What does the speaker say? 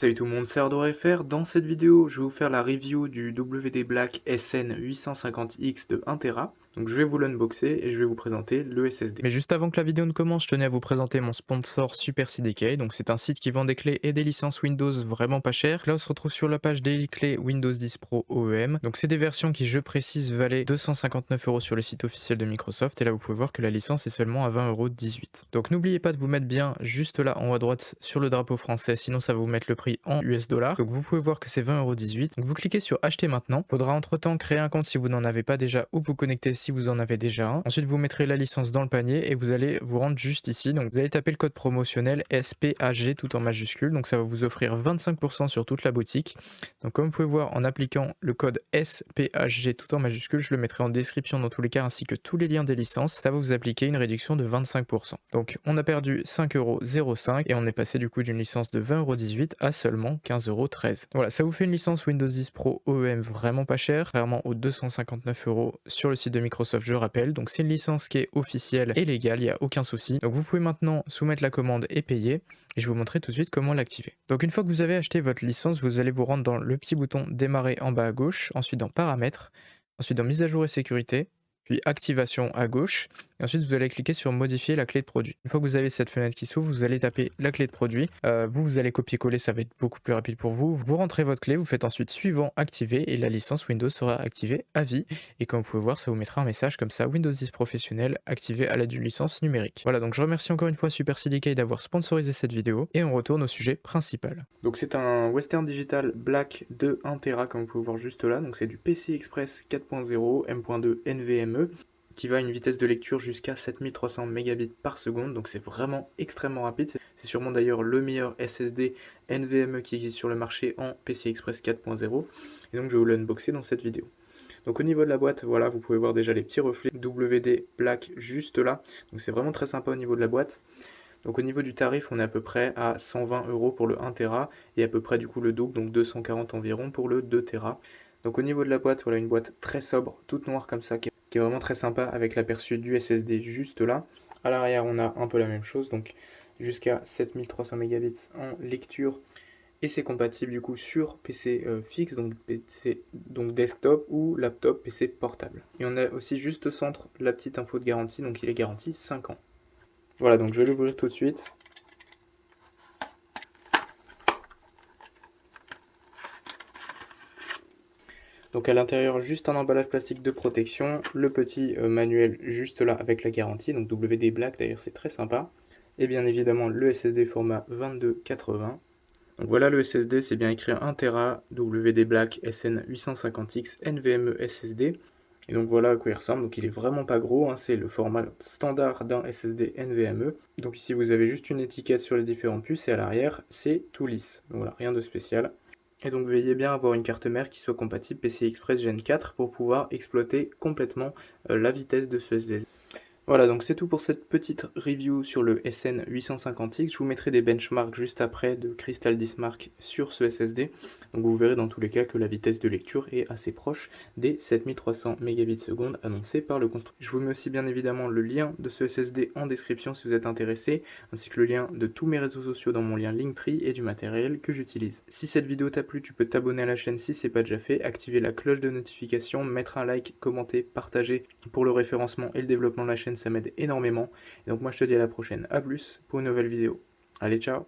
Salut tout le monde, c'est ArdoFR. Dans cette vidéo, je vais vous faire la review du WD Black SN850X de 1TB. Donc je vais vous l'unboxer et je vais vous présenter le SSD. Mais juste avant que la vidéo ne commence, je tenais à vous présenter mon sponsor Super CDK. Donc c'est un site qui vend des clés et des licences Windows vraiment pas chères. Là on se retrouve sur la page des clés Windows 10 Pro OEM. Donc c'est des versions qui, je précise, valaient 259 € sur le site officiel de Microsoft. Et là vous pouvez voir que la licence est seulement à 20,18 €. Donc n'oubliez pas de vous mettre bien juste là en haut à droite sur le drapeau français, sinon ça va vous mettre le prix en US dollars. Donc vous pouvez voir que c'est 20,18 €. Donc vous cliquez sur acheter maintenant. Faudra entre temps créer un compte si vous n'en avez pas déjà ou vous connecter si vous en avez déjà un. Ensuite vous mettrez la licence dans le panier et vous allez vous rendre juste ici. Donc vous allez taper le code promotionnel SPAG tout en majuscule. Donc ça va vous offrir 25% sur toute la boutique. Donc comme vous pouvez voir, en appliquant le code SPAG tout en majuscule, je le mettrai en description dans tous les cas ainsi que tous les liens des licences, ça va vous appliquer une réduction de 25%. Donc on a perdu 5,05 € et on est passé du coup d'une licence de 20,18 € à seulement 15,13 €. Voilà, ça vous fait une licence Windows 10 Pro OEM vraiment pas chère, contrairement aux 259 € sur le site de Microsoft, je rappelle. Donc c'est une licence qui est officielle et légale, il n'y a aucun souci. Donc vous pouvez maintenant soumettre la commande et payer. Et je vais vous montrer tout de suite comment l'activer. Donc une fois que vous avez acheté votre licence, vous allez vous rendre dans le petit bouton démarrer en bas à gauche, ensuite dans paramètres, ensuite dans mise à jour et sécurité, puis activation à gauche, et ensuite vous allez cliquer sur modifier la clé de produit. Une fois que vous avez cette fenêtre qui s'ouvre, vous allez taper la clé de produit, vous allez copier-coller, ça va être beaucoup plus rapide pour vous, vous rentrez votre clé, vous faites ensuite suivant, activer, et la licence Windows sera activée à vie, et comme vous pouvez voir, ça vous mettra un message comme ça, Windows 10 professionnel, activé à l'aide d'une licence numérique. Voilà, donc je remercie encore une fois Super CDK d'avoir sponsorisé cette vidéo, et on retourne au sujet principal. Donc c'est un Western Digital Black de 1TB, comme vous pouvez voir juste là, donc c'est du PCI Express 4.0, M.2 NVMe, qui va à une vitesse de lecture jusqu'à 7300 mégabits par seconde, donc c'est vraiment extrêmement rapide. C'est sûrement d'ailleurs le meilleur SSD NVMe qui existe sur le marché en PCI Express 4.0, et donc je vais vous l'unboxer dans cette vidéo. Donc au niveau de la boîte, voilà, vous pouvez voir déjà les petits reflets WD Black juste là, donc c'est vraiment très sympa au niveau de la boîte. Donc au niveau du tarif, on est à peu près à 120 € pour le 1TB et à peu près du coup le double, donc 240 environ pour le 2TB. Donc au niveau de la boîte, voilà une boîte très sobre, toute noire comme ça, qui est vraiment très sympa avec l'aperçu du SSD juste là. À l'arrière, on a un peu la même chose, donc jusqu'à 7300 mégabits en lecture. Et c'est compatible du coup sur PC fixe, donc PC donc desktop ou laptop PC portable. Et on a aussi juste au centre la petite info de garantie, donc il est garanti 5 ans. Voilà, donc je vais l'ouvrir tout de suite. Donc à l'intérieur, juste un emballage plastique de protection, le petit manuel juste là avec la garantie, donc WD Black d'ailleurs c'est très sympa. Et bien évidemment le SSD format 2280. Donc voilà le SSD, c'est bien écrit 1TB WD Black SN850X NVMe SSD. Et donc voilà à quoi il ressemble, donc il est vraiment pas gros, hein, c'est le format standard d'un SSD NVMe. Donc ici vous avez juste une étiquette sur les différentes puces et à l'arrière c'est tout lisse, donc voilà, rien de spécial. Et donc veillez bien à avoir une carte mère qui soit compatible PCI Express Gen 4 pour pouvoir exploiter complètement la vitesse de ce SSD. Voilà, donc c'est tout pour cette petite review sur le SN850X. Je vous mettrai des benchmarks juste après de Crystal Dismark sur ce SSD. Donc vous verrez dans tous les cas que la vitesse de lecture est assez proche des 7300 mégabits seconde annoncés par le constructeur. Je vous mets aussi bien évidemment le lien de ce SSD en description si vous êtes intéressé, ainsi que le lien de tous mes réseaux sociaux dans mon lien Linktree et du matériel que j'utilise. Si cette vidéo t'a plu, tu peux t'abonner à la chaîne si c'est pas déjà fait, activer la cloche de notification, mettre un like, commenter, partager pour le référencement et le développement de la chaîne, ça m'aide énormément. Et donc moi je te dis à la prochaine, à plus pour une nouvelle vidéo. Allez, ciao!